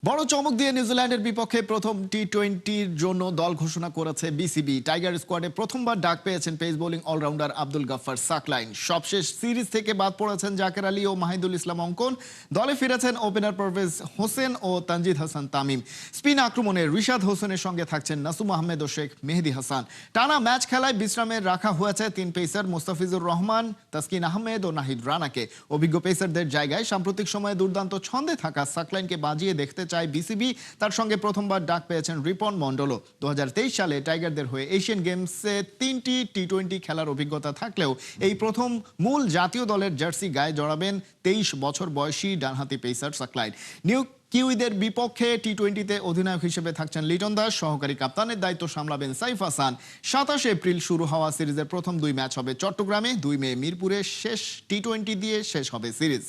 বড় চমক দিয়ে নিউজিল্যান্ডের বিপক্ষে প্রথম টি-20-র জন্য দল ঘোষণা করেছে বিসিবি। টাইগার স্কোয়াডে প্রথমবার ডাক পেয়েছেন pace bowling allrounder Abdul Gaffar Saqlain. সবশেষ সিরিজ থেকে বাদ পড়েছেন জাকের আলী ও মাহিদুল ইসলাম অঙ্কন। দলে ফিরেছেন ওপেনার পারভেজ হোসেন ও তানজিদ হাসান তামিম। স্পিন আক্রমণে রিশাদ হোসেনের সঙ্গে থাকছেন নাসুম আহমেদ ও শেখ মেহেদী হাসান। টানা ম্যাচ খেলায় বিশ্রামে রাখা হয়েছে তিন পেসার মোস্তাফিজুর রহমান, তাসকিন আহমেদ ও নাহিদ রানাকে। অভিজ্ঞ পেসারদের জায়গায় সাম্প্রতিক সময়ে দুর্দান্ত ছন্দে থাকা সাকলাইনকে বাজিয়ে দেখতে চায় বিসিবি। তার সঙ্গে প্রথমবার ডাক পেয়েছেন রিপন মন্ডলও। 2023 সালে টাইগারদের হয়ে এশিয়ান গেমসে 3টি টি-20 খেলার অভিজ্ঞতা থাকলেও এই প্রথম মূল জাতীয় দলের জার্সি গায়ে জড়াবেন 23 বছর বয়সী ডানহাতি পেসার সাকলাইন। নিউ কিউইদের বিপক্ষে টি-20তে অধিনায়ক হিসেবে থাকছেন লিটন দাস। সহকারী কাপ্তানের দায়িত্ব সামলাবেন সাইফ হাসান। 27 এপ্রিল শুরু হওয়া সিরিজের প্রথম দুই ম্যাচ হবে চট্টগ্রামে, 2 মে মিরপুরে। শেষ টি-20 দিয়ে শেষ হবে সিরিজ।